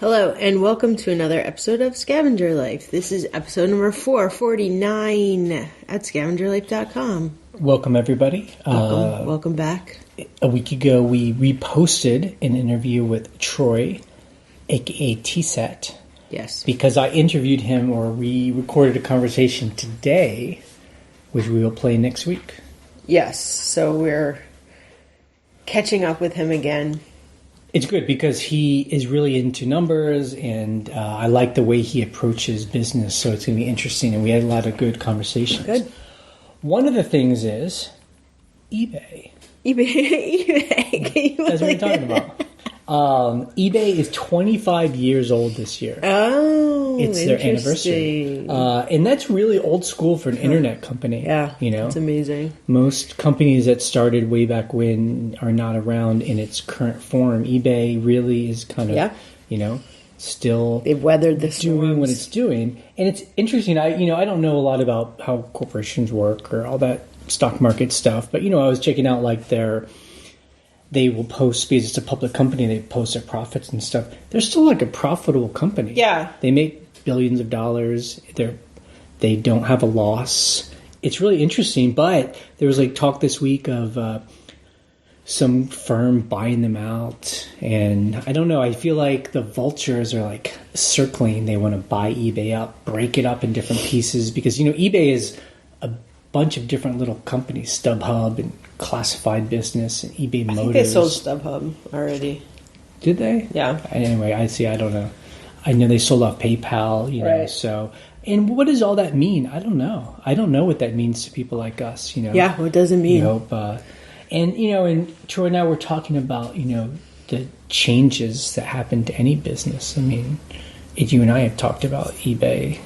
Hello, and welcome to another episode of Scavenger Life. This is episode number 449 at scavengerlife.com. Welcome, everybody. Welcome back. A week ago, we reposted an interview with Troy, a.k.a. T-Set. Yes. Because I interviewed him, or we recorded a conversation today, which we will play next week. Yes, so we're catching up with him again. It's good because he is really into numbers, and I like the way he approaches business, so it's going to be interesting, and we had a lot of good conversations. Good. One of the things is eBay. eBay. That's what we're talking about. eBay is 25 years old this year. Oh, it's their anniversary. And that's really old school for an internet company. Yeah, you know, it's amazing. Most companies that started way back when are not around in its current form. eBay really is kind of, still they've weathered the storms. Doing what it's doing. And it's interesting. I don't know a lot about how corporations work or all that stock market stuff, but I was checking out like they will post, because it's a public company, they post their profits and stuff. They're still like a profitable company. Yeah. They make billions of dollars. They don't have a loss. It's really interesting, but there was like talk this week of some firm buying them out. And I don't know, I feel like the vultures are like circling. They want to buy eBay up, break it up in different pieces, because, eBay is a bunch of different little companies, StubHub and Classified Business and eBay Motors. I think they sold StubHub already. Did they? Yeah. Anyway, I don't know. I know they sold off PayPal, right. So. And what does all that mean? I don't know. I don't know what that means to people like us, Yeah, what does it mean? And Troy and I were talking about, the changes that happen to any business. I mean, you and I have talked about eBay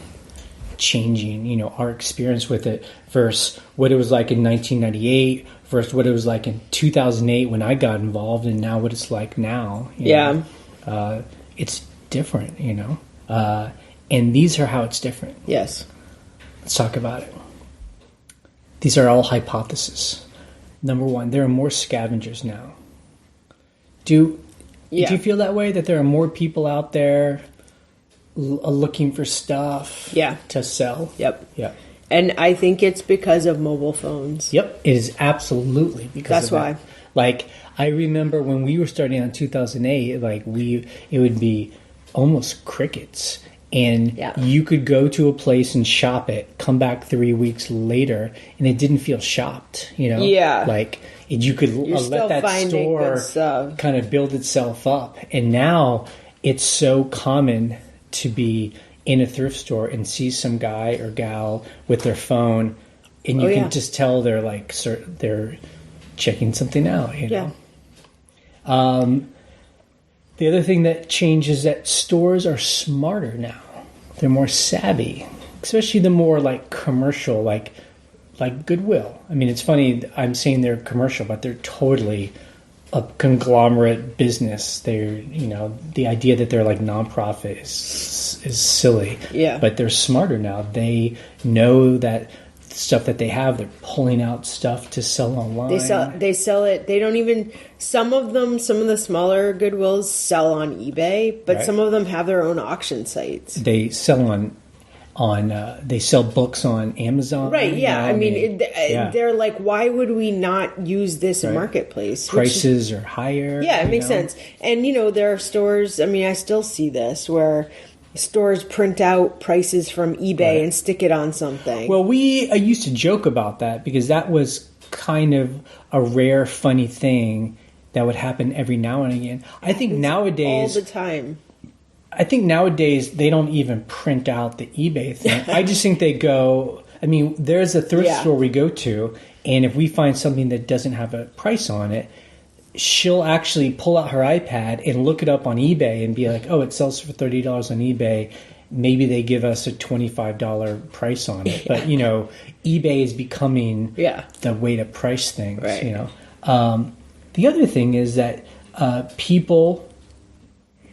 changing, our experience with it versus what it was like in 1998 versus what it was like in 2008 when I got involved, and now what it's like now. It's different, and these are how it's different. Yes. Let's talk about it. These are all hypotheses. Number one, there are more scavengers now. Do you feel that way, that there are more people out there looking for stuff to sell? Yep. Yeah. And I think it's because of mobile phones. Yep. It is absolutely because of that. That's why. Like, I remember when we were starting in 2008, it would be almost crickets. And you could go to a place and shop it, come back 3 weeks later, and it didn't feel shopped, Yeah. Like, you could let that store kind of build itself up. And now it's so common to be in a thrift store and see some guy or gal with their phone, and you can just tell they're they're checking something out, Yeah. The other thing that changes is that stores are smarter now. They're more savvy, especially the more like commercial, like Goodwill. I mean, it's funny, I'm saying they're commercial, but they're totally a conglomerate business. They're, the idea that they're like nonprofit is silly. Yeah. But they're smarter now. They know that stuff that they have, they're pulling out stuff to sell online. They sell it. They don't even, some of the smaller Goodwills sell on eBay, but some of them have their own auction sites. They sell they sell books on Amazon. Right, yeah. I mean, they're like, why would we not use this marketplace? Prices are higher. Yeah, it makes sense. And, there are stores, I mean, I still see this, where stores print out prices from eBay and stick it on something. Well, I used to joke about that because that was kind of a rare, funny thing that would happen every now and again. I think nowadays... all the time. I think nowadays they don't even print out the eBay thing. I just think they go... I mean, there's a thrift store we go to, and if we find something that doesn't have a price on it, she'll actually pull out her iPad and look it up on eBay and be like, oh, it sells for $30 on eBay. Maybe they give us a $25 price on it. But, eBay is becoming the way to price things, right. The other thing is that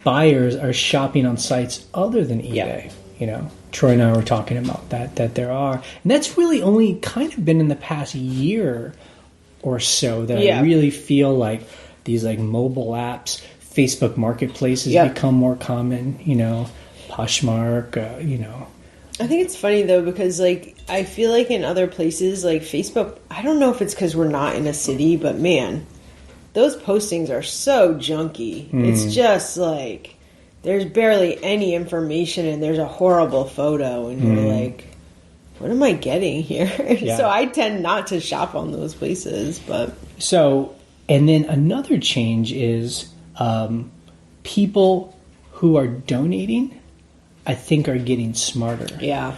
buyers are shopping on sites other than eBay. Troy and I were talking about that there are. And that's really only kind of been in the past year or so that I really feel like these like mobile apps Facebook Marketplace has become more common, Poshmark, I think it's funny though, because like I feel like in other places like Facebook, I don't know if it's because we're not in a city, but man, those postings are so junky. It's just like there's barely any information and there's a horrible photo and you're like, what am I getting here? Yeah. So I tend not to shop on those places, but and then another change is people who are donating, I think, are getting smarter. Yeah.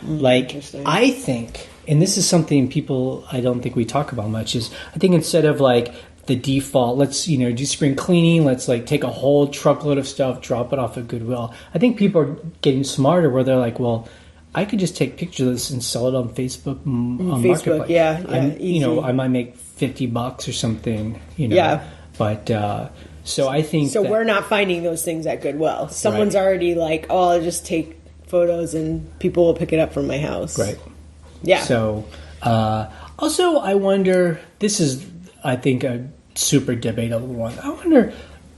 I think, and this is something people I don't think we talk about much, is I think instead of like the default, let's, do spring cleaning, let's like take a whole truckload of stuff, drop it off at Goodwill. I think people are getting smarter where they're like, well, I could just take pictures of this and sell it on Facebook, Marketplace. Yeah, easy. I might make $50 or something, Yeah. But so I think we're not finding those things at Goodwill. Someone's already like, oh, I'll just take photos and people will pick it up from my house. Right. Yeah. So also I wonder, this is I think a super debatable one. I wonder,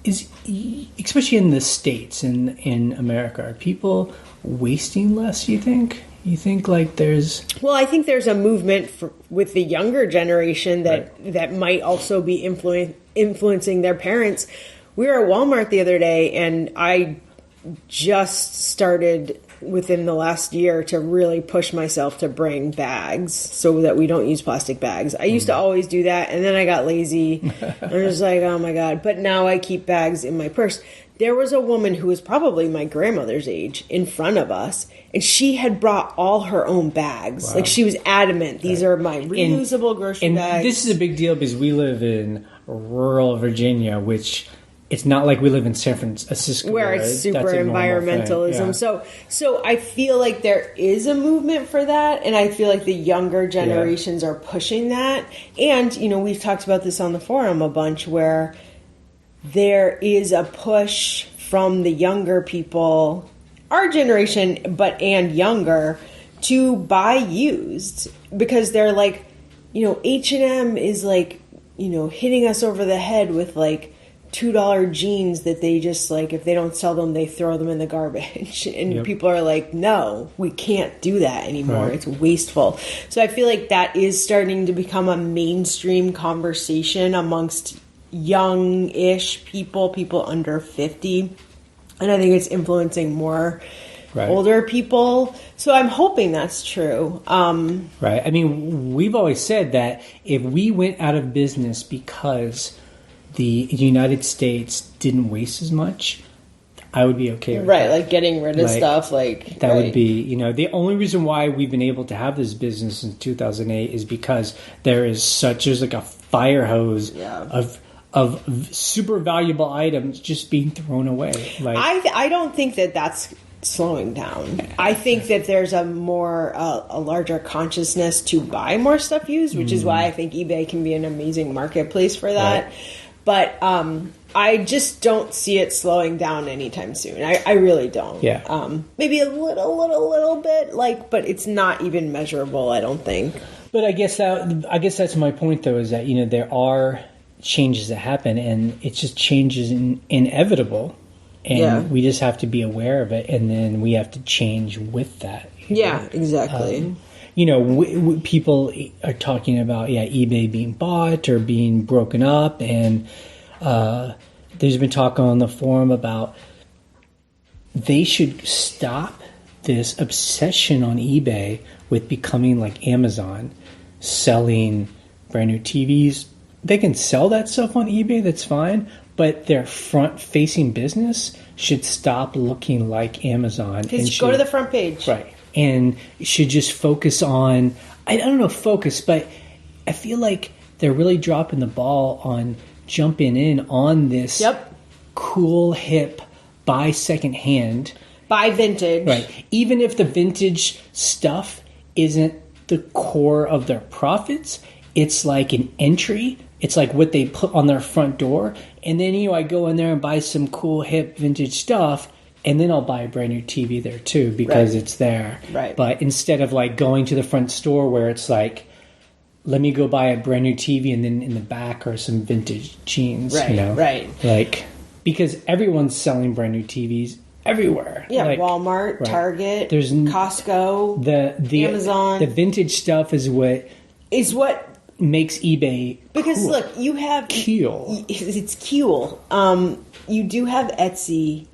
especially in the States, in America, are people wasting less, you think? You think like there's... Well, I think there's a movement with the younger generation that might also be influencing their parents. We were at Walmart the other day, and I just started within the last year to really push myself to bring bags so that we don't use plastic bags. I used to always do that, and then I got lazy. I was like, oh my God. But now I keep bags in my purse. There was a woman who was probably my grandmother's age in front of us, and she had brought all her own bags. Wow. Like, she was adamant, these are my reusable grocery bags. And this is a big deal because we live in rural Virginia, which... It's not like we live in San Francisco where it's super environmentalism. Yeah. So I feel like there is a movement for that, and I feel like the younger generations are pushing that. And, we've talked about this on the forum a bunch, where there is a push from the younger people, our generation, and younger, to buy used, because they're like, H&M is like, hitting us over the head with like $2 jeans that they just like, if they don't sell them, they throw them in the garbage. And people are like, no, we can't do that anymore. Right. It's wasteful. So I feel like that is starting to become a mainstream conversation amongst young-ish people under 50. And I think it's influencing more older people. So I'm hoping that's true. Right. I mean, we've always said that if we went out of business because the United States didn't waste as much, I would be okay with that. Right, like getting rid of stuff. Like that would be, the only reason why we've been able to have this business in 2008 is because there's like a fire hose of super valuable items just being thrown away. Like, I don't think that's slowing down. I think that there's a larger consciousness to buy more stuff used, which is why I think eBay can be an amazing marketplace for that. Right. But I just don't see it slowing down anytime soon. I really don't. Yeah. Maybe a little bit, but it's not even measurable, I don't think. But I guess that's my point, though, is that there are changes that happen, and it's just changes inevitable, and we just have to be aware of it, and then we have to change with that. Yeah, exactly. People are talking about eBay being bought or being broken up, and there's been talk on the forum about they should stop this obsession on eBay with becoming like Amazon, selling brand new TVs. They can sell that stuff on eBay, that's fine, but their front-facing business should stop looking like Amazon. And go to the front page. Right. And should just focus on, I don't know, but I feel like they're really dropping the ball on jumping in on this cool, hip, buy secondhand. Buy vintage. Right. Even if the vintage stuff isn't the core of their profits, it's like an entry. It's like what they put on their front door. And then, I go in there and buy some cool, hip, vintage stuff. And then I'll buy a brand new TV there too because it's there. Right. But instead of like going to the front store where it's like, let me go buy a brand new TV and then in the back are some vintage jeans. Right. Right. Like, because everyone's selling brand new TVs everywhere. Yeah, like, Walmart, Target, there's Costco, the Amazon. The vintage stuff is what makes eBay because cool. Look, you have cool. It's cool. You do have Etsy.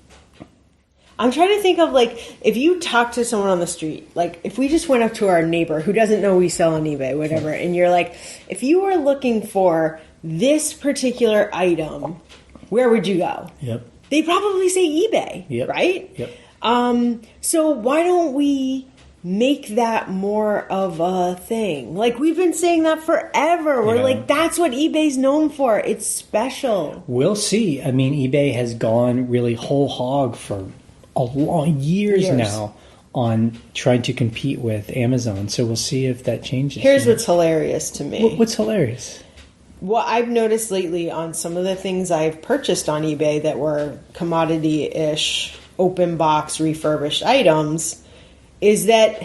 I'm trying to think of, like, if you talk to someone on the street, like, if we just went up to our neighbor who doesn't know we sell on eBay, whatever, and you're like, if you were looking for this particular item, where would you go? Yep. They'd probably say eBay, yep. right? Yep. So why don't we make that more of a thing? Like, we've been saying that forever. We're like, that's what eBay's known for. It's special. We'll see. I mean, eBay has gone really whole hog for a long years now on trying to compete with Amazon. So we'll see if that changes. Here's what's hilarious to me. What's hilarious? What I've noticed lately on some of the things I've purchased on eBay that were commodity-ish, open box, refurbished items is that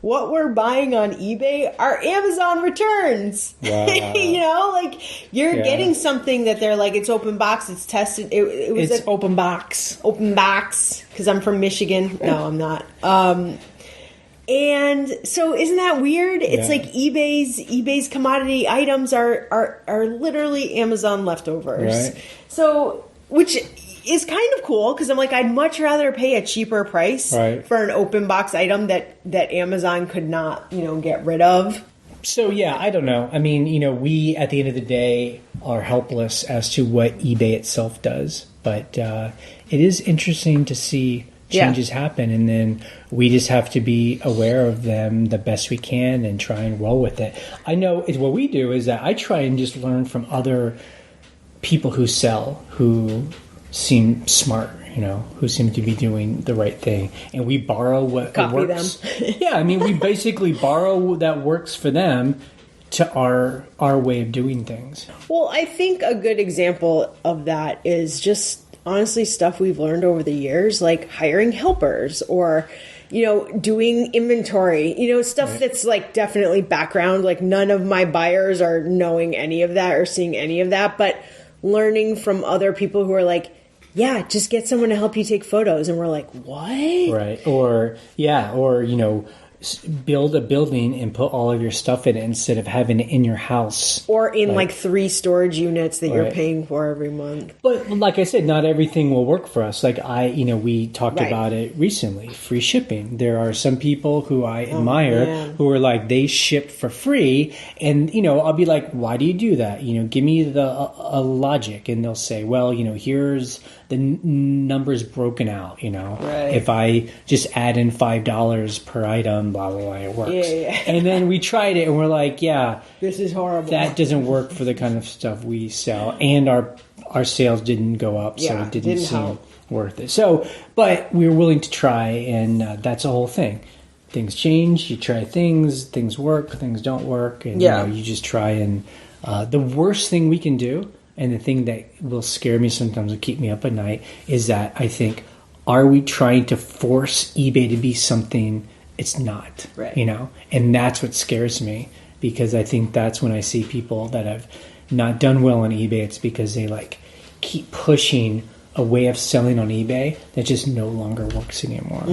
what we're buying on eBay are Amazon returns. Wow. You know, like, you're getting something that they're like, it's open box, it's tested. It's open box. Open box, because I'm from Michigan. No, I'm not. And so isn't that weird? It's like eBay's commodity items are literally Amazon leftovers. Right. So, which is kind of cool, because I'm like, I'd much rather pay a cheaper price for an open box item that Amazon could not, get rid of. So, yeah, I don't know. I mean, we, at the end of the day, are helpless as to what eBay itself does. But it is interesting to see changes happen, and then we just have to be aware of them the best we can and try and roll with it. I know what we do is that I try and just learn from other people who sell, who seem smart, who seem to be doing the right thing, and we borrow what works. Them. Yeah, I mean, we basically borrow that works for them to our way of doing things. Well, I think a good example of that is just honestly stuff we've learned over the years, like hiring helpers or doing inventory, stuff that's like definitely background. Like, none of my buyers are knowing any of that or seeing any of that, but learning from other people who are like, yeah, just get someone to help you take photos. And we're like, what? Right. Or build a building and put all of your stuff in it instead of having it in your house. Or in like 3 storage units that you're paying for every month. But like I said, not everything will work for us. Like we talked about it recently, free shipping. There are some people who I admire who are like, they ship for free. And, I'll be like, why do you do that? Give me a logic. And they'll say, well, here's the numbers broken out, If I just add in $5 per item, blah, blah, blah, it works. Yeah. And then we tried it and we're like, this is horrible. That doesn't work for the kind of stuff we sell. And our sales didn't go up, so it didn't seem worth it. So, but we were willing to try, and that's the whole thing. Things change, you try things work, things don't work, and you just try. And the worst thing we can do, and the thing that will scare me sometimes and keep me up at night, is that I think, are we trying to force eBay to be something it's not? Right. And that's what scares me, because I think that's when I see people that have not done well on eBay, it's because they keep pushing a way of selling on eBay that just no longer works anymore.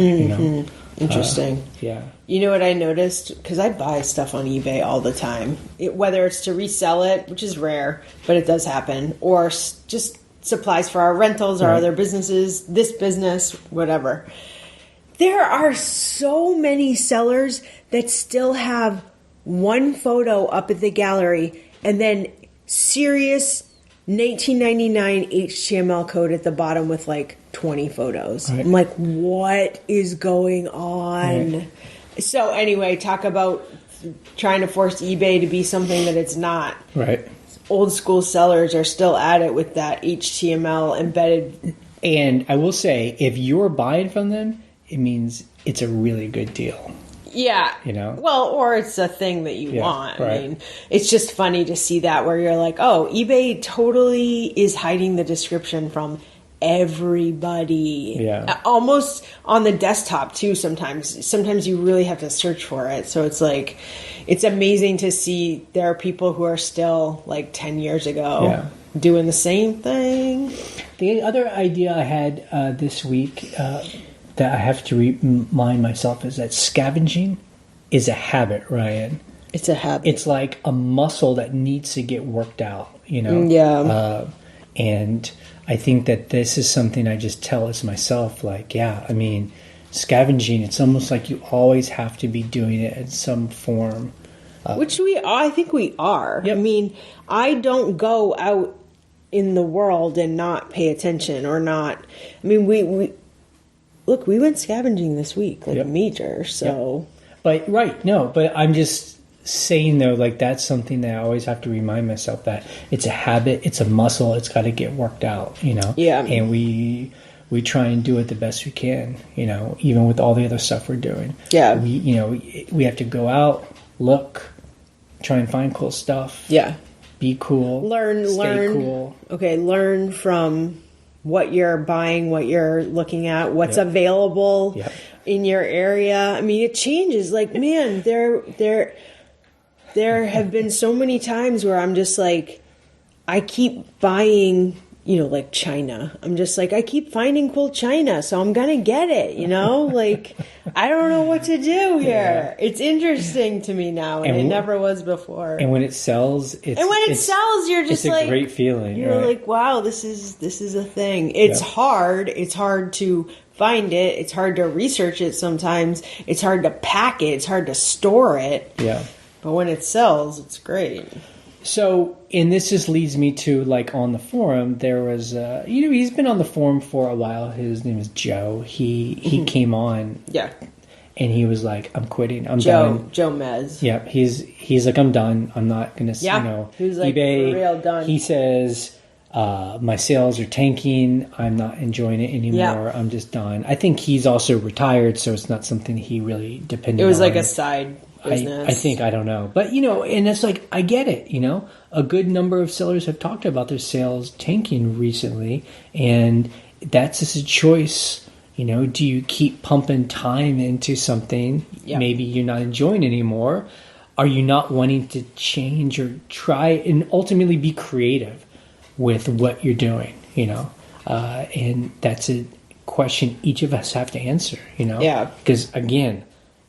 Interesting. Yeah. You know what I noticed? Because I buy stuff on eBay all the time. Whether it's to resell it, which is rare, but it does happen, or just supplies for our rentals or other businesses, this business, whatever. There are so many sellers that still have one photo up at the gallery and then serious 1999 HTML code at the bottom with 20 photos. Right. I'm like, what is going on? Right. So anyway, talk about trying to force eBay to be something that it's not. Right. Old school sellers are still at it with that HTML embedded. And I will say, if you're buying from them, it means it's a really good deal. Yeah. Well, or it's a thing that you want. Right. I mean, it's just funny to see that where you're like, oh, eBay totally is hiding the description from everybody. Yeah. Almost on the desktop too sometimes. Sometimes you really have to search for it. So it's it's amazing to see there are people who are still 10 years ago. Yeah. doing the same thing. The other idea I had this week that I have to remind myself is that scavenging is a habit, Ryan. It's a habit. It's like a muscle that needs to get worked out, you know? Yeah. And I think that this is something I just tell as myself, like, yeah, I mean, scavenging, it's almost like you always have to be doing it in some form. Which I think we are. Yep. I mean, I don't go out in the world and not pay attention or not. I mean, we went scavenging this week, like major, so. Yep. But I'm just saying though, like that's something that I always have to remind myself that it's a habit, it's a muscle, it's got to get worked out, you know? Yeah. And we try and do it the best we can, you know, even with all the other stuff we're doing. Yeah. We have to go out, look, try and find cool stuff. Yeah. Be cool. Stay cool. Okay, learn from what you're buying, what you're looking at, what's available in your area. I mean, it changes. Like, man, there have been so many times where I'm just like, I keep buying, you know, like China. I'm just like, I keep finding cool China, so I'm going to get it, you know? Like, I don't know what to do here. Yeah. It's interesting to me now, and it never was before. And when it sells, you're just like... It's a great feeling. You're like, wow, this is a thing. It's hard. It's hard to find it. It's hard to research it sometimes. It's hard to pack it. It's hard to store it. Yeah. But when it sells, it's great. So, and this just leads me to, like, on the forum, there was, he's been on the forum for a while. His name is Joe. He came on. Yeah. And he was like, I'm quitting. I'm done. Joe Mez. Yeah. He's like, I'm done. I'm not going to, you know, he was like, eBay. For real done. He says, my sales are tanking. I'm not enjoying it anymore. Yeah. I'm just done. I think he's also retired, so it's not something he really depended on. It was like a side business. I think, I don't know. But, you know, and it's like, I get it, you know. A good number of sellers have talked about their sales tanking recently, and that's just a choice. You know, do you keep pumping time into something maybe you're not enjoying anymore? Are you not wanting to change or try and ultimately be creative with what you're doing, you know? And that's a question each of us have to answer, you know? Yeah. Because, again,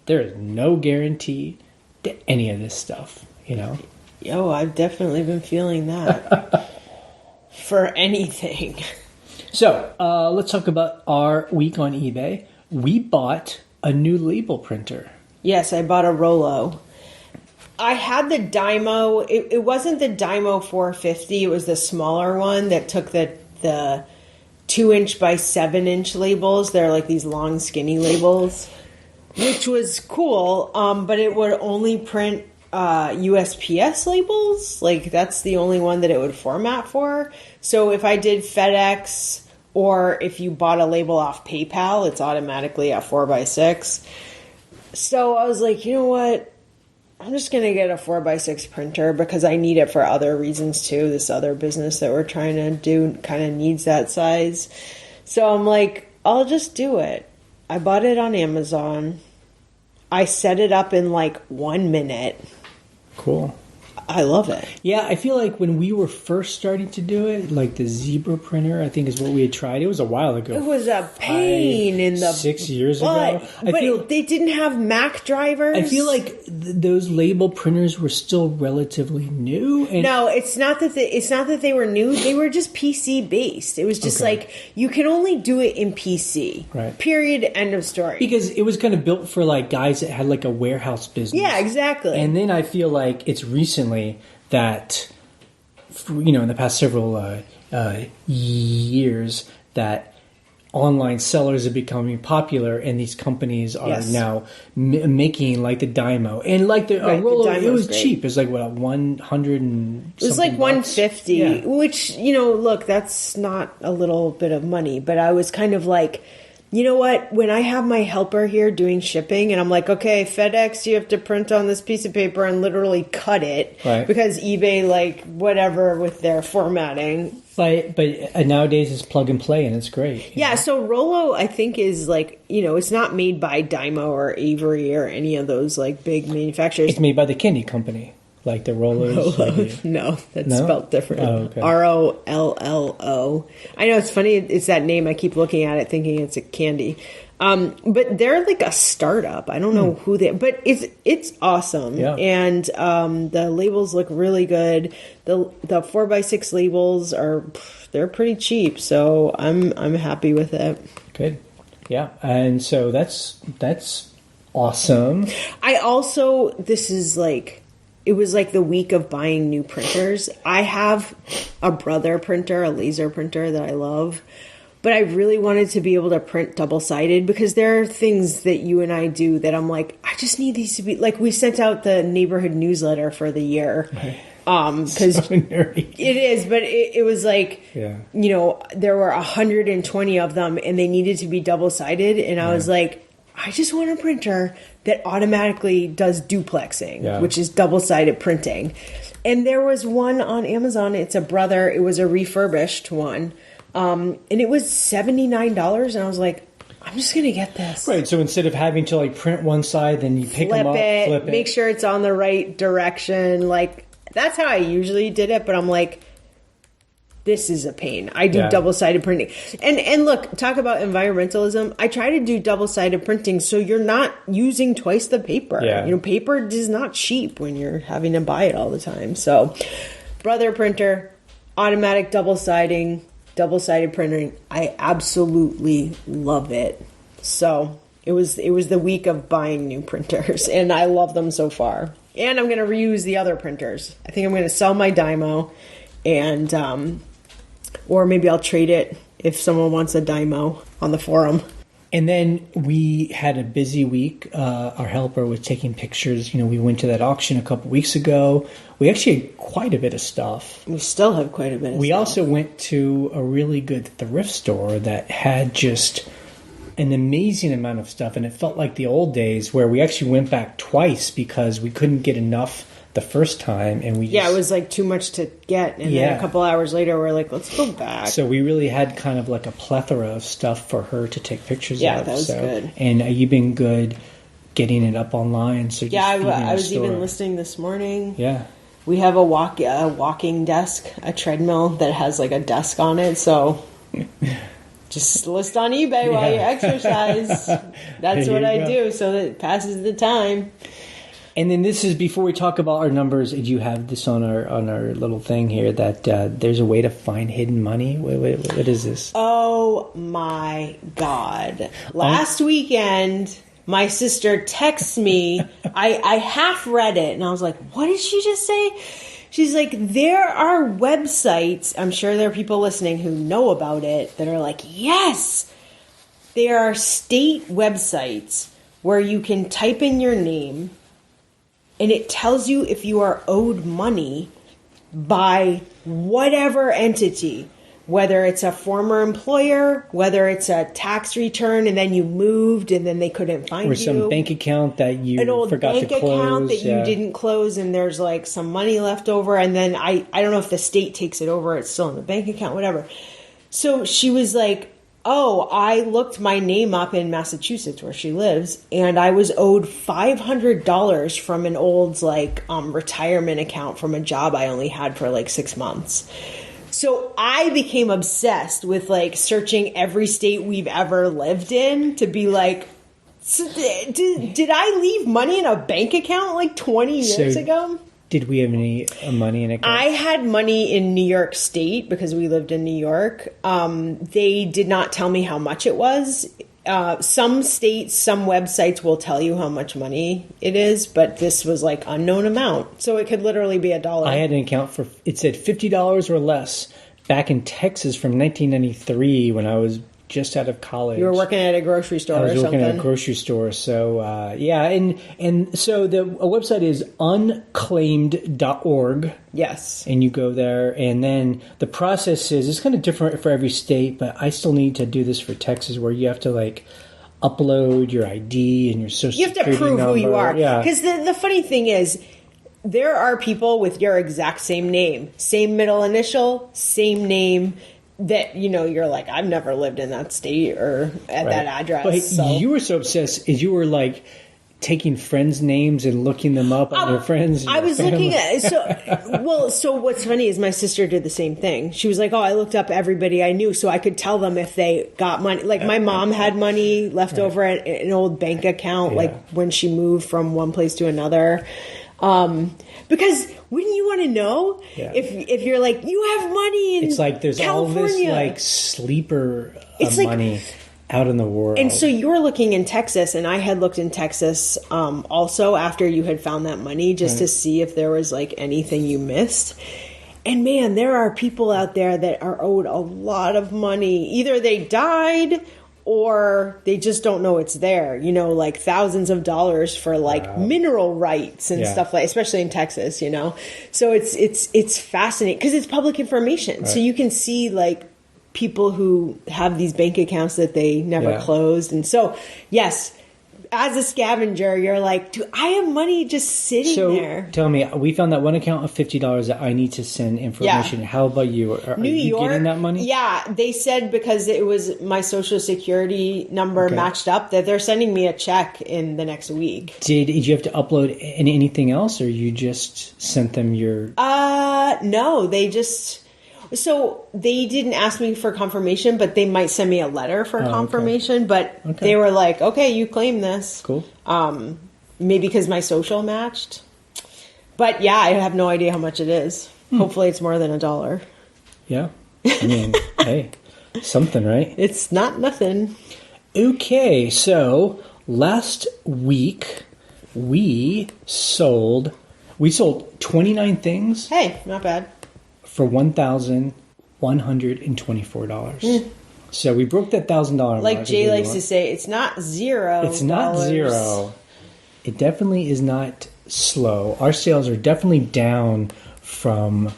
there is no guarantee to any of this stuff, you know? Oh, I've definitely been feeling that for anything. So, let's talk about our week on eBay. We bought a new label printer. Yes, I bought a Rollo. I had the Dymo. It wasn't the Dymo 450. It was the smaller one that took the 2-inch by 7-inch labels. They're like these long, skinny labels, which was cool. But it would only print USPS labels. Like, that's the only one that it would format for. So if I did FedEx, or if you bought a label off PayPal, it's automatically a 4x6. So I was like, you know what? I'm just going to get a 4x6 printer because I need it for other reasons too. This other business that we're trying to do kind of needs that size. So I'm like, I'll just do it. I bought it on Amazon. I set it up in like 1 minute. Cool. I love it. Yeah, I feel like when we were first starting to do it, like the Zebra printer, I think is what we had tried. It was a while ago. It was a pain in the 6 years ago. But they didn't have Mac drivers. I feel like those label printers were still relatively new. And no, it's not that they were new. They were just PC based. It was just like you can only do it in PC. Right. Period. End of story. Because it was kind of built for like guys that had like a warehouse business. Yeah, exactly. And then I feel like it's recently that, you know, in the past several years, that online sellers are becoming popular, and these companies are now making like the Dymo and like the Rollo. It was cheap. It was like what, 100 and it was like $150, which, you know, look, that's not a little bit of money, but I was kind of like, you know what? When I have my helper here doing shipping and I'm like, okay, FedEx, you have to print on this piece of paper and literally cut it because eBay, like, whatever with their formatting. But nowadays it's plug and play and it's great. Yeah, so Rollo, I think, is like, you know, it's not made by Dymo or Avery or any of those like big manufacturers. It's made by the Kenny company. Like the Rolos? Rolo. No, that's spelled different. Oh, okay. Rollo. I know, it's funny. It's that name. I keep looking at it thinking it's a candy. But they're like a startup. I don't know who they, but it's awesome. Yeah. And the labels look really good. The 4x6 labels they're pretty cheap, so I'm happy with it. Good. Yeah. And so that's awesome. I also, it was like the week of buying new printers. I have a Brother printer, a laser printer that I love. But I really wanted to be able to print double-sided because there are things that you and I do that I'm like, I just need these to be... Like, we sent out the neighborhood newsletter for the year. Because so nerdy. It is, but it was like, yeah. You know, there were 120 of them and they needed to be double-sided. And I was like, I just want a printer that automatically does duplexing, which is double-sided printing. And there was one on Amazon. It's a Brother. It was a refurbished one. And it was $79, and I was like, I'm just going to get this. Right, so instead of having to, like, print one side, then you pick them up, flip it. Make sure it's on the right direction. Like, that's how I usually did it, but I'm like, this is a pain. I do double-sided printing. And look, talk about environmentalism. I try to do double-sided printing so you're not using twice the paper. Yeah. You know, paper is not cheap when you're having to buy it all the time. So, Brother printer, automatic double-sided printing. I absolutely love it. So it was the week of buying new printers, and I love them so far. And I'm going to reuse the other printers. I think I'm going to sell my Dymo, and or maybe I'll trade it if someone wants a Dymo on the forum. And then we had a busy week. Our helper was taking pictures. You know, we went to that auction a couple weeks ago. We actually had quite a bit of stuff. We still have quite a bit of stuff. We also went to a really good thrift store that had just an amazing amount of stuff. And it felt like the old days where we actually went back twice because we couldn't get enough the first time. And we it was like too much to get. And then a couple hours later, we're like, let's go back. So we really had kind of like a plethora of stuff for her to take pictures of. Yeah, that was good. And you've been good getting it up online. So I was even listening this morning. Yeah. We have a walking desk, a treadmill that has like a desk on it. So just list on eBay while you exercise. That's what I do so that it passes the time. And then this is before we talk about our numbers. You have this on our little thing here that there's a way to find hidden money. What is this? Oh my God! Last weekend, my sister texts me. I half read it and I was like, "What did she just say?" She's like, "There are websites. I'm sure there are people listening who know about it that are like, yes, there are state websites where you can type in your name." And it tells you if you are owed money by whatever entity, whether it's a former employer, whether it's a tax return and then you moved and then they couldn't find you. Or some bank account that you forgot to close. An old bank account that you didn't close and there's like some money left over. And then I don't know if the state takes it over. It's still in the bank account, whatever. So she was like, oh, I looked my name up in Massachusetts where she lives, and I was owed $500 from an old retirement account from a job I only had for 6 months. So I became obsessed with searching every state we've ever lived in to be like, did I leave money in a bank account 20 years ago? Did we have any money in account? I had money in New York State because we lived in New York. They did not tell me how much it was. Some states, some websites will tell you how much money it is, but this was unknown amount. So it could literally be $1. I had an account for, it said $50 or less back in Texas from 1993 when I was just out of college. You were working at a grocery store or something? I was working at a grocery store. So, and so the website is unclaimed.org. Yes. And you go there, and then the process is, it's kind of different for every state, but I still need to do this for Texas, where you have to, upload your ID and your social security number. You have to prove who you are. Yeah. Because the funny thing is, there are people with your exact same name, same middle initial, same name, that you're like, I've never lived in that state or at that address. But you were so obsessed, is you were taking friends' names and looking them up on your friends. I was looking at so what's funny is my sister did the same thing. She was like, "Oh, I looked up everybody I knew so I could tell them if they got money." Like my mom had money left over at an old bank account, like when she moved from one place to another. Because wouldn't you want to know if you're like, you have money in It's like there's California. all this like sleeper It's money out in the world. And so you're looking in Texas, and I had looked in Texas also after you had found that money just to see if there was like anything you missed. And man, there are people out there that are owed a lot of money. Either they died or they just don't know it's there, like thousands of dollars for like mineral rights and stuff like, especially in Texas, So it's fascinating because it's public information. Right. So you can see like people who have these bank accounts that they never closed. And so, yes, as a scavenger, you're like, do I have money just sitting there? Tell me, we found that one account of $50 that I need to send information. Yeah. How about you? Are you getting that money? Yeah, they said because it was my social security number matched up that they're sending me a check in the next week. Did you have to upload anything else, or you just sent them your... No, they just... So they didn't ask me for confirmation, but they might send me a letter for confirmation. Okay. But they were like, okay, you claim this. Cool. Maybe because my social matched. But yeah, I have no idea how much it is. Hopefully it's more than $1. Yeah. I mean, hey, something, right? It's not nothing. Okay, so last week we sold 29 things. Hey, not bad. For $1,124. So we broke that $1,000 mark. Like Jay likes to say, it's not zero. It's not zero. It definitely is not slow. Our sales are definitely down from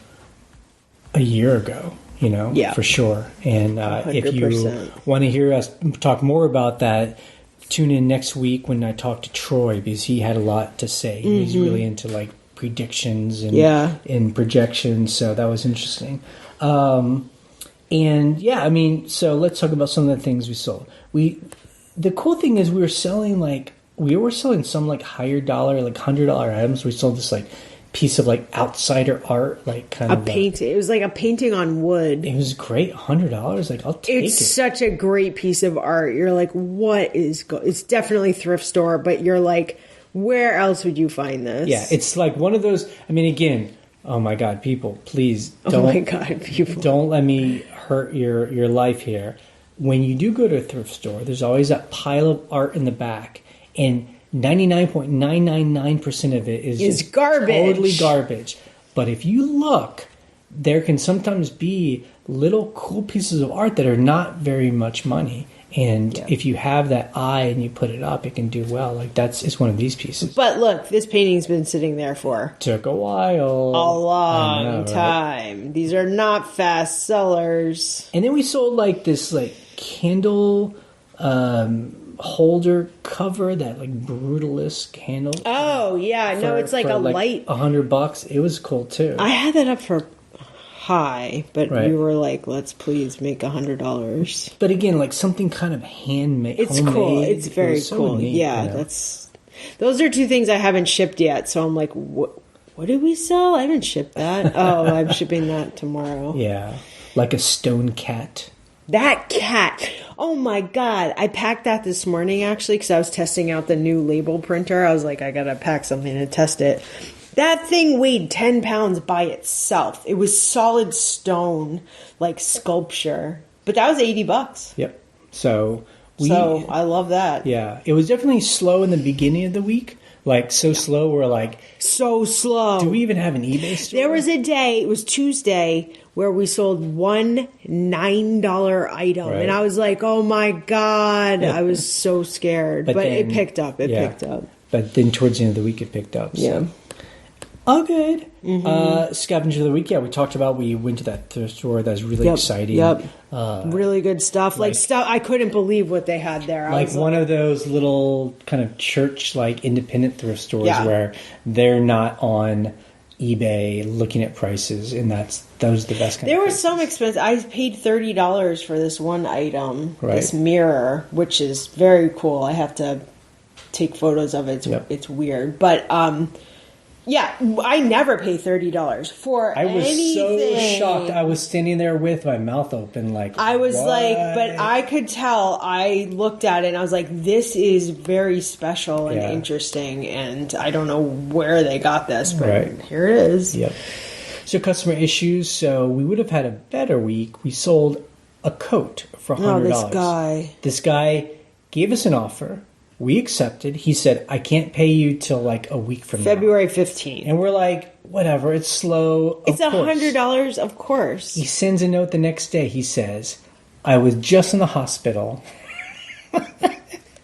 a year ago, for sure. And if you want to hear us talk more about that, tune in next week when I talk to Troy, because he had a lot to say. Mm-hmm. He's really into like predictions and projections, so that was interesting. So let's talk about some of the things we sold. The cool thing is we were selling some like higher dollar, like $100 items. We sold this like piece of like outsider art, like kind of a painting. It was like a painting on wood. It was great, $100. Like I'll take it. It's such a great piece of art. You're like, what is? It's definitely thrift store, but you're like, where else would you find this? Yeah, it's like one of those. I mean, again, oh my God, people, please don't. Oh my God, people, don't let me hurt your life here. When you do go to a thrift store, there's always that pile of art in the back, and 99.999% of it is just garbage, totally garbage. But if you look, there can sometimes be little cool pieces of art that are not very much money. And if you have that eye and you put it up, it can do well. Like it's one of these pieces. But look, this painting's been sitting there took a while, a long time. Right? These are not fast sellers. And then we sold like this like candle holder cover, that like brutalist candle. Oh yeah, no, it's like a light. $100. It was cool too. I had that up for high, but we were like, let's please make $100. But again, like something kind of handmade. It's homemade. Cool. It's very cool. Neat, yeah, those are two things I haven't shipped yet. So I'm like, what did we sell? I haven't shipped that. Oh, I'm shipping that tomorrow. Yeah, like a stone cat. That cat. Oh my God. I packed that this morning actually because I was testing out the new label printer. I was like, I gotta pack something to test it. That thing weighed 10 pounds by itself. It was solid stone, like sculpture. But that was $80. Yep. So I love that. Yeah. It was definitely slow in the beginning of the week. Like so slow, we're like... So slow. Do we even have an eBay store? There was a day, it was Tuesday, where we sold one $9 item. Right. And I was like, oh my God. I was so scared. But then, it picked up. It picked up. But then towards the end of the week, it picked up. So. Yeah. Oh, good. Mm-hmm. Scavenger of the week. Yeah, we talked about. We went to that thrift store. That's really exciting. Yep. Really good stuff. Like stuff. I couldn't believe what they had there. Like one of those little kind of church, like independent thrift stores where they're not on eBay looking at prices, and those are the best kind. There was some expense. I paid $30 for this one item, this mirror, which is very cool. I have to take photos of it. It's weird. But, yeah, I never pay $30 for anything. I was so shocked. I was standing there with my mouth open I was what? But I could tell. I looked at it and I was like, this is very special and interesting, and I don't know where they got this, but here it is. Yep. So customer issues. So we would have had a better week. We sold a coat for $100. Oh, This guy gave us an offer. We accepted. He said, I can't pay you till a week from February 15th. And we're like, whatever, it's slow. It's $100, of course. He sends a note the next day. He says, I was just in the hospital.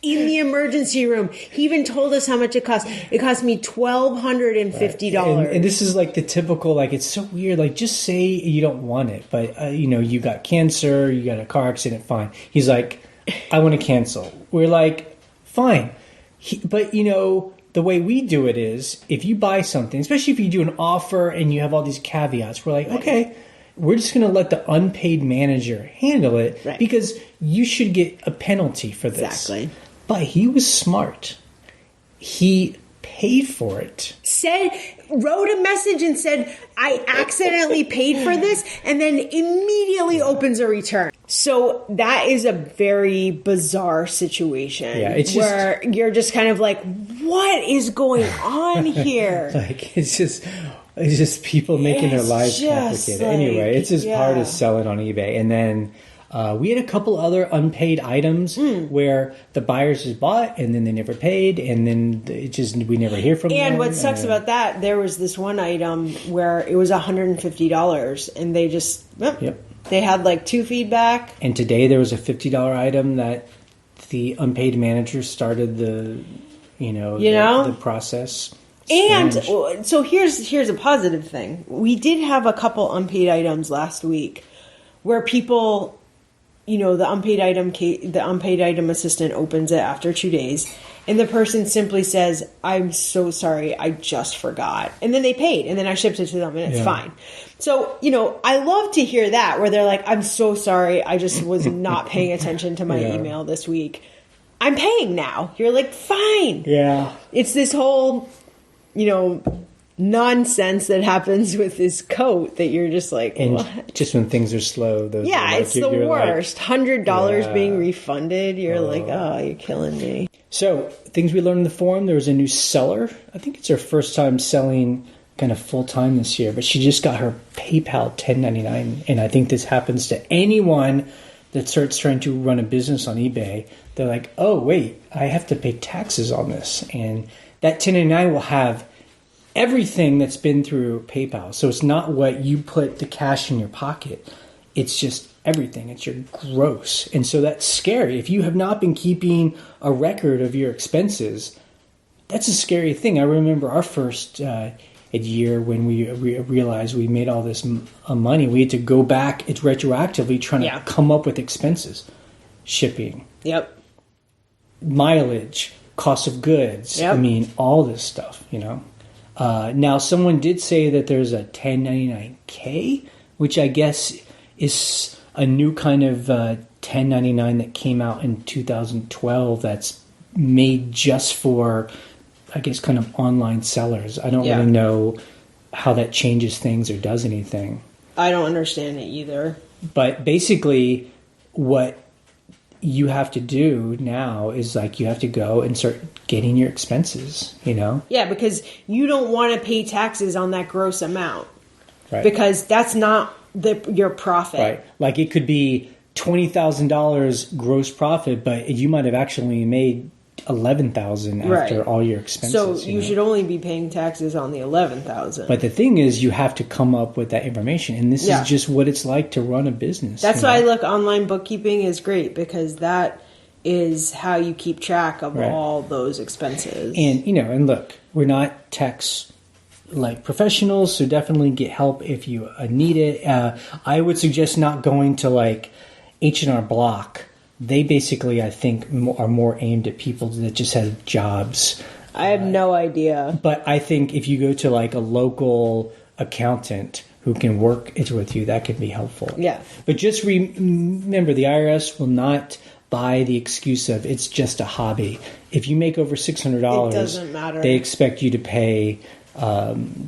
In the emergency room. He even told us how much it cost. It cost me $1,250. And this is the typical, it's so weird. Just say you don't want it. But, you got cancer, you got a car accident, fine. He's like, I want to cancel. We're like, fine. But, the way we do it is, if you buy something, especially if you do an offer and you have all these caveats, we're like, okay, we're just going to let the unpaid manager handle it because you should get a penalty for this. Exactly. But he was smart. He paid for it. Wrote a message and said, I accidentally paid for this, and then immediately opens a return. So that is a very bizarre situation where you're just kind of like, what is going on here? It's just people making their lives complicated. Anyway, it's as hard as selling on eBay. And then we had a couple other unpaid items where the buyers just bought and then they never paid, and then we never hear from them. And what sucks about that, there was this one item where it was $150 and they just they had 2 feedback. And today there was a $50 item that the unpaid manager started the process. And so here's a positive thing. We did have a couple unpaid items last week where people, the unpaid item assistant opens it after 2 days, and the person simply says, I'm so sorry, I just forgot. And then they paid, and then I shipped it to them, and it's fine. So, I love to hear that, where they're like, I'm so sorry, I just was not paying attention to my email this week. I'm paying now. You're like, fine. Yeah. It's this whole, nonsense that happens with this coat that you're just like, and what? Just when things are slow, it's the worst. $100 being refunded, you're like, oh, you're killing me. So things we learned in the forum, there was a new seller. I think it's her first time selling kind of full time this year, but she just got her PayPal 1099, and I think this happens to anyone that starts trying to run a business on eBay. They're like, oh wait, I have to pay taxes on this, and that 1099 will have everything that's been through PayPal. So it's not what you put the cash in your pocket. It's just everything. It's your gross. And so that's scary. If you have not been keeping a record of your expenses, that's a scary thing. I remember our first year when we realized we made all this money. We had to go back. It's retroactively trying to come up with expenses. Shipping. Yep. Mileage. Cost of goods. Yep. I mean, all this stuff, Now, someone did say that there's a 1099K, which I guess is a new kind of 1099 that came out in 2012 that's made just for, I guess, kind of online sellers. I don't really know how that changes things or does anything. I don't understand it either. But basically, what you have to do now is you have to go and start getting your expenses, Yeah, because you don't want to pay taxes on that gross amount. Right. Because that's not your profit. Right. It could be $20,000 gross profit, but you might have actually made $11,000 after all your expenses. So you should only be paying taxes on the $11,000. But the thing is, you have to come up with that information, and this is just what it's like to run a business. That's why online bookkeeping is great, because that is how you keep track of all those expenses. And and look, we're not techs professionals, so definitely get help if you need it. I would suggest not going to H&R Block. They basically, I think, are more aimed at people that just have jobs. I have no idea. But I think if you go to a local accountant who can work it with you, that could be helpful. Yeah. But just remember, the IRS will not by the excuse of it's just a hobby. If you make over $600, it doesn't matter. They expect you to pay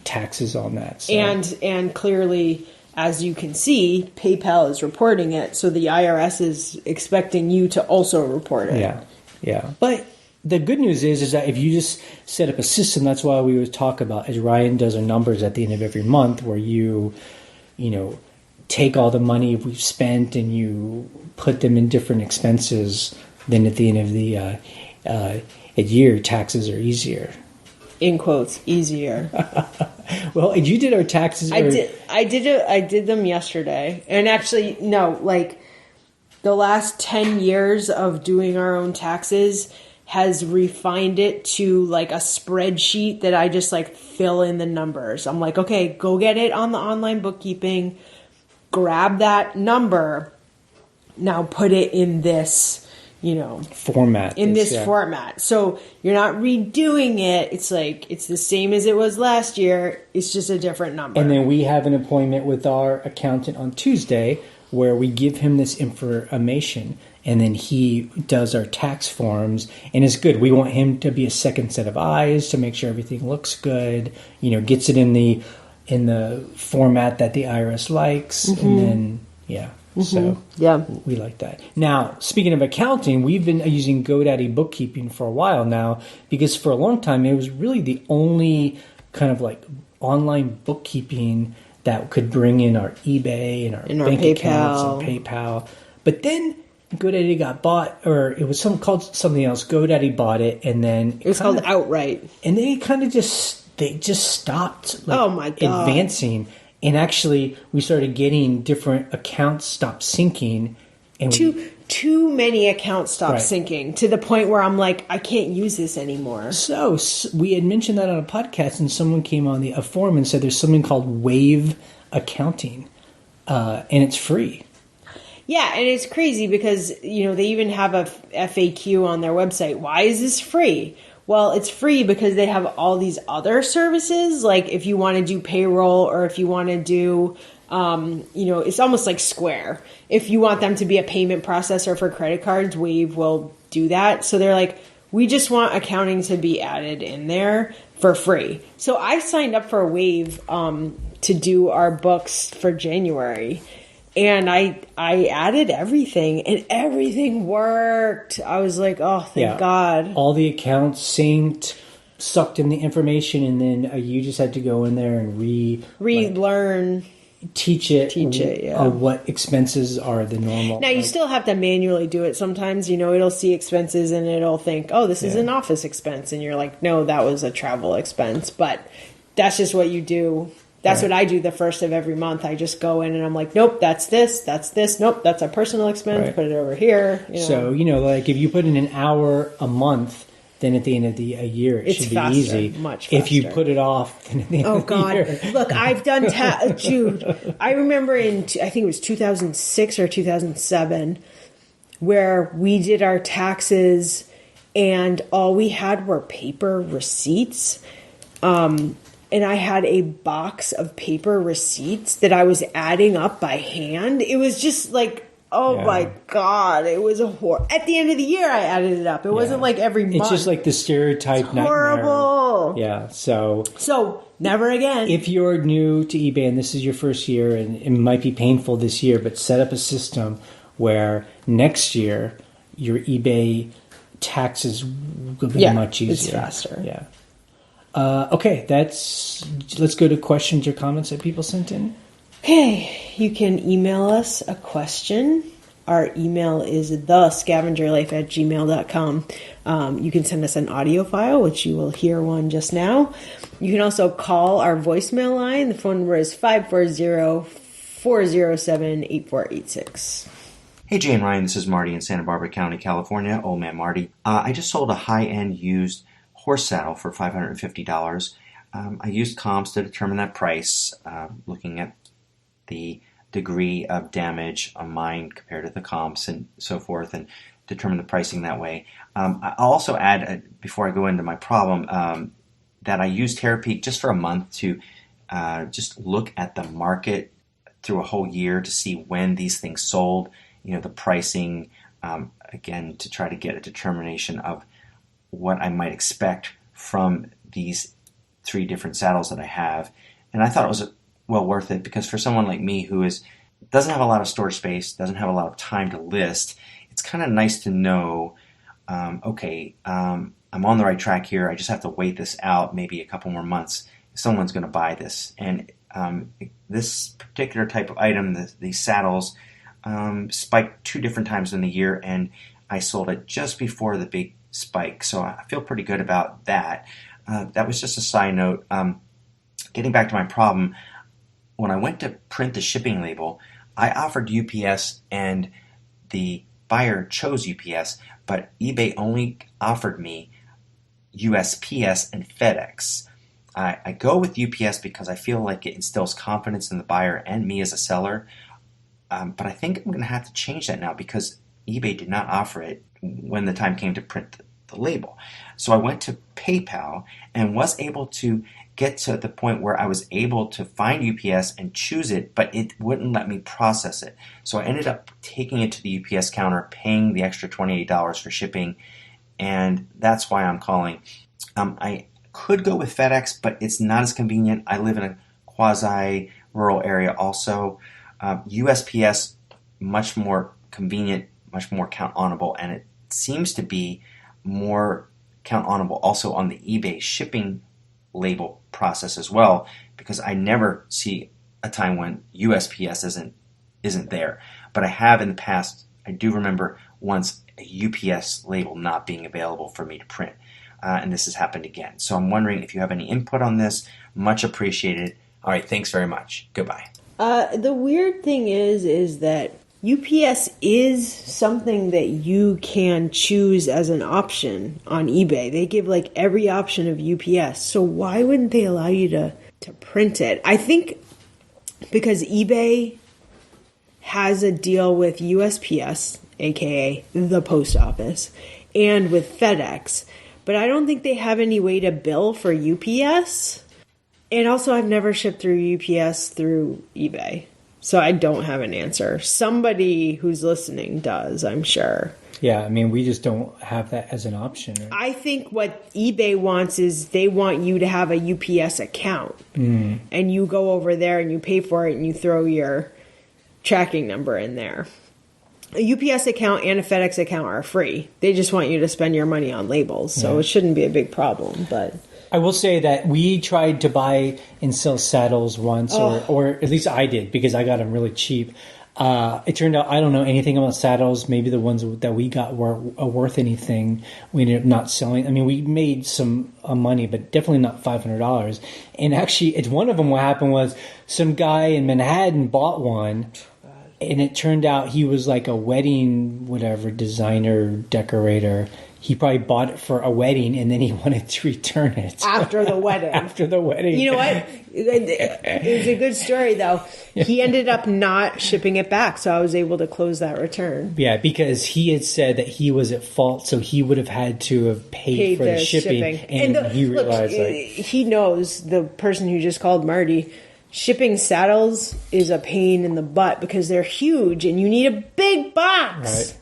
taxes on that. So. And clearly, as you can see, PayPal is reporting it, so the IRS is expecting you to also report it. Yeah. But the good news is that if you just set up a system, that's why we would talk about, as Ryan does our numbers at the end of every month, where you take all the money we've spent and you put them in different expenses, then at the end of the year, taxes are easier. In quotes, easier. Well, you did our taxes. I did them yesterday. And actually, no, like the last 10 years of doing our own taxes has refined it to like a spreadsheet that I just like fill in the numbers. I'm like, okay, go get it on the online bookkeeping, grab that number, now put it in this, format. Format. So you're not redoing it. It's like, it's the same as it was last year. It's just a different number. And then we have an appointment with our accountant on Tuesday where we give him this information and then he does our tax forms, and it's good. We want him to be a second set of eyes to make sure everything looks good, gets it in the format that the IRS likes. Mm-hmm. And then, So we like that. Now, speaking of accounting, we've been using GoDaddy bookkeeping for a while now because for a long time it was really the only kind of like online bookkeeping that could bring in our eBay and our bank accounts and PayPal. But then GoDaddy got bought, or it was called something else. GoDaddy bought it, and then it was called Outright. And they kind of just stopped advancing. And actually, we started getting different accounts stopped syncing. And too many accounts stopped syncing to the point where I'm like, I can't use this anymore. So we had mentioned that on a podcast, and someone came on a forum and said there's something called Wave Accounting, and it's free. Yeah, and it's crazy because, they even have a FAQ on their website. Why is this free? Well, it's free because they have all these other services. Like if you want to do payroll or if you want to do, it's almost like Square. If you want them to be a payment processor for credit cards, Wave will do that. So they're like, we just want accounting to be added in there for free. So I signed up for Wave to do our books for January. And I added everything, and everything worked. I was like, oh, thank God. All the accounts synced, sucked in the information, and then you just had to go in there and relearn. Teach it, what expenses are the normal. Now, you still have to manually do it sometimes. It'll see expenses, and it'll think, oh, this is an office expense. And you're like, no, that was a travel expense. But that's just what you do. That's what I do the first of every month. I just go in and I'm like, nope, that's this. Nope, that's a personal expense. Put it over here. So, like if you put in an hour a month, then at the end of the year, it should be faster, easy. Much faster. If you put it off, then at the end of the year. Look, I've done, Jude, I remember I think it was 2006 or 2007, where we did our taxes and all we had were paper receipts. And I had a box of paper receipts that I was adding up by hand. It was just like, my God, it was a horror. At the end of the year, I added it up. It wasn't like every month. It's just like the stereotype nightmare. Horrible. Yeah, so never again. If you're new to eBay and this is your first year, and it might be painful this year, but set up a system where next year your eBay taxes will be much easier. It's faster. Yeah. Okay, let's go to questions or comments that people sent in. Okay, you can email us a question. Our email is thescavengerlife@gmail.com. You can send us an audio file, which you will hear one just now. You can also call our voicemail line. The phone number is 540-407-8486. Hey, Jay and Ryan, this is Marty in Santa Barbara County, California. Old man Marty. I just sold a high-end used horse saddle for $550. I used comps to determine that price, looking at the degree of damage on mine compared to the comps and so forth, and determine the pricing that way. I'll also add, before I go into my problem, that I used Terapeak just for a month to just look at the market through a whole year to see when these things sold, the pricing, again, to try to get a determination of what I might expect from these 3 different saddles that I have. And I thought it was well worth it, because for someone like me who doesn't have a lot of storage space, doesn't have a lot of time to list, it's kind of nice to know, I'm on the right track here. I just have to wait this out maybe a couple more months. Someone's going to buy this. And this particular type of item, these saddles, spiked 2 different times in the year, and I sold it just before the big spike. So I feel pretty good about that. That was just a side note. Getting back to my problem, when I went to print the shipping label, I offered UPS and the buyer chose UPS, but eBay only offered me USPS and FedEx. I go with UPS because I feel like it instills confidence in the buyer and me as a seller, but I think I'm going to have to change that now because eBay did not offer it when the time came to print the label. So I went to PayPal and was able to get to the point where I was able to find UPS and choose it, but it wouldn't let me process it. So I ended up taking it to the UPS counter, paying the extra $28 for shipping, and that's why I'm calling. I could go with FedEx, but it's not as convenient. I live in a quasi-rural area also. USPS, much more convenient, much more count-onable, and it seems to be more count-onable also on the eBay shipping label process as well, because I never see a time when USPS isn't there. But I have in the past, I do remember once a UPS label not being available for me to print. And this has happened again. So I'm wondering if you have any input on this. Much appreciated. All right, thanks very much. Goodbye. The weird thing is that UPS is something that you can choose as an option on eBay. They give like every option of UPS. So why wouldn't they allow you to print it? I think because eBay has a deal with USPS, aka the post office, and with FedEx. But I don't think they have any way to bill for UPS. And also, I've never shipped through UPS through eBay. So I don't have an answer. Somebody who's listening does, I'm sure. Yeah, I mean, we just don't have that as an option. Right? I think what eBay wants is they want you to have a UPS account. Mm. And you go over there and you pay for it and you throw your tracking number in there. A UPS account and a FedEx account are free. They just want you to spend your money on labels. So it shouldn't be a big problem, but... I will say that we tried to buy and sell saddles once, or at least I did, because I got them really cheap. It turned out I don't know anything about saddles. Maybe the ones that we got were worth anything. We ended up not selling. I mean, we made some money, but definitely not $500. And actually, it's one of them. What happened was some guy in Manhattan bought one, and it turned out he was like a wedding, designer, decorator. He probably bought it for a wedding, and then he wanted to return it. After the wedding. After the wedding. You know what? It was a good story, though. He ended up not shipping it back, so I was able to close that return. Yeah, because he had said that he was at fault, so he would have had to have paid for the shipping. And he realized... he knows, the person who just called Marty, shipping saddles is a pain in the butt because they're huge, and you need a big box. Right.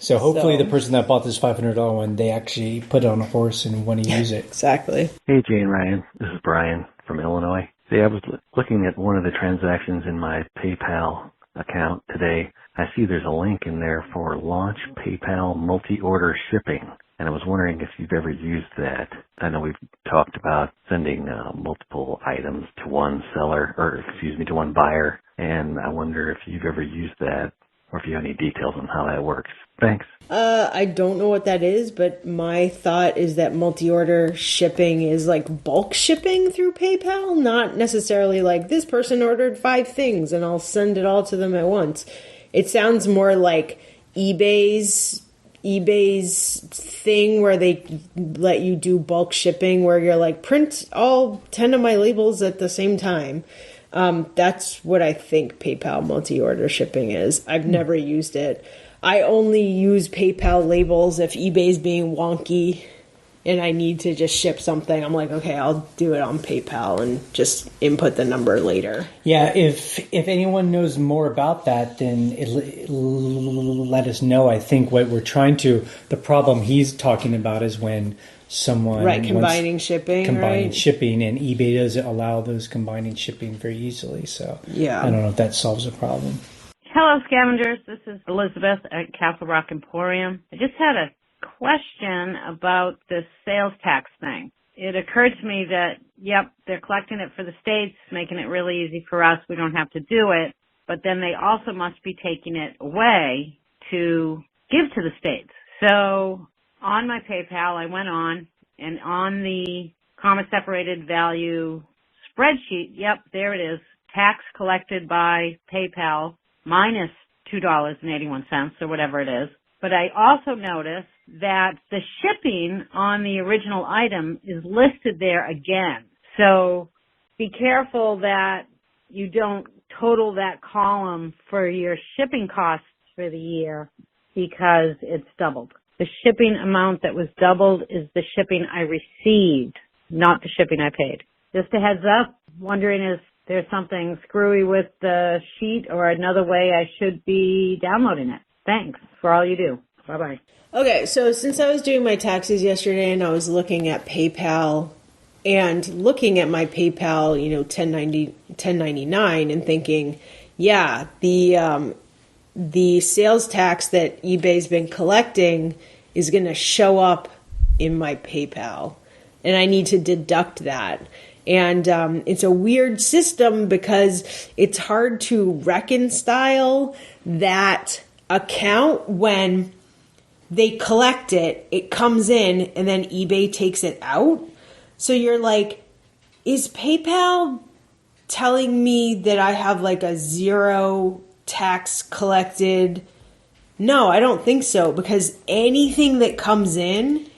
So hopefully the person that bought this $500 one, they actually put it on a horse and want to use it. Exactly. Hey, Jay and Ryan. This is Brian from Illinois. See, I was looking at one of the transactions in my PayPal account today. I see there's a link in there for launch PayPal multi-order shipping. And I was wondering if you've ever used that. I know we've talked about sending multiple items to one seller, to one buyer. And I wonder if you've ever used that, or if you have any details on how that works. Thanks. I don't know what that is, but my thought is that multi-order shipping is like bulk shipping through PayPal, not necessarily like this person ordered 5 things and I'll send it all to them at once. It sounds more like eBay's thing where they let you do bulk shipping where you're like, print all 10 of my labels at the same time. That's what I think PayPal multi-order shipping is. I've never used it. I only use PayPal labels if eBay's being wonky and I need to just ship something, I'm like, okay, I'll do it on PayPal and just input the number later. Yeah, if anyone knows more about that, then let us know. I think what we're the problem he's talking about is when someone combining shipping, and eBay doesn't allow those combining shipping very easily. So yeah, I don't know if that solves a problem. Hello, Scavengers. This is Elizabeth at Castle Rock Emporium. I just had a question about this sales tax thing. It occurred to me that, yep, they're collecting it for the states, making it really easy for us. We don't have to do it. But then they also must be taking it away to give to the states. So on my PayPal, I went on, and on the comma separated value spreadsheet, yep, there it is, tax collected by PayPal minus $2.81 or whatever it is. But I also noticed that the shipping on the original item is listed there again. So be careful that you don't total that column for your shipping costs for the year because it's doubled. The shipping amount that was doubled is the shipping I received, not the shipping I paid. Just a heads up, wondering if there's something screwy with the sheet or another way I should be downloading it. Thanks for all you do. Bye-bye. Okay, so since I was doing my taxes yesterday and I was looking at PayPal and looking at my PayPal, 1099 and thinking, yeah, the sales tax that eBay's been collecting is going to show up in my PayPal and I need to deduct that. And it's a weird system because it's hard to reconcile that account when they collect it, it comes in, and then eBay takes it out. So you're like, is PayPal telling me that I have like a zero tax collected? No, I don't think so, because anything that comes in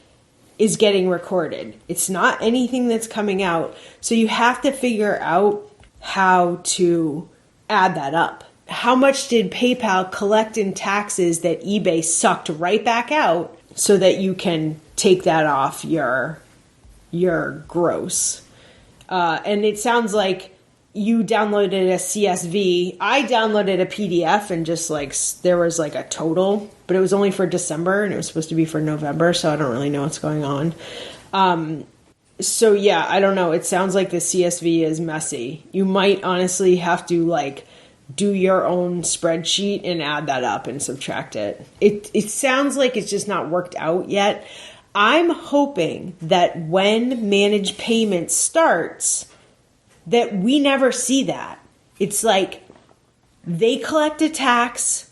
is getting recorded. It's not anything that's coming out. So you have to figure out how to add that up. How much did PayPal collect in taxes that eBay sucked right back out so that you can take that off your gross? And it sounds like you downloaded a CSV. I downloaded a PDF and just there was a total, but it was only for December and it was supposed to be for November. So I don't really know what's going on. So yeah, I don't know. It sounds like the CSV is messy. You might honestly have to do your own spreadsheet and add that up and subtract it. It sounds like it's just not worked out yet. I'm hoping that when managed payments starts, that we never see that. It's like they collect a tax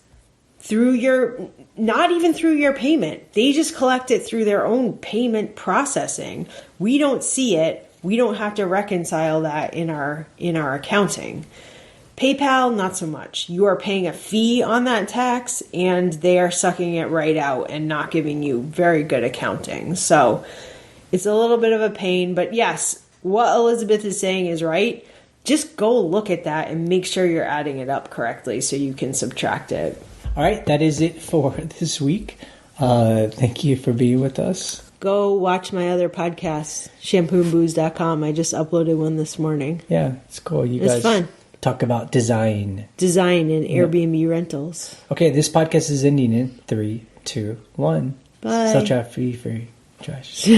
through not even through your payment. They just collect it through their own payment processing. We don't see it. We don't have to reconcile that in our accounting. PayPal, not so much. You are paying a fee on that tax and they are sucking it right out and not giving you very good accounting. So it's a little bit of a pain, but yes, what Elizabeth is saying is right. Just go look at that and make sure you're adding it up correctly so you can subtract it. All right, that is it for this week. Thank you for being with us. Go watch my other podcast, shampooandbooze.com. I just uploaded one this morning. Yeah, it's cool. It's fun. Talk about design and Airbnb rentals. Okay, this podcast is ending in 3, 2, 1. Bye. Such a free trash.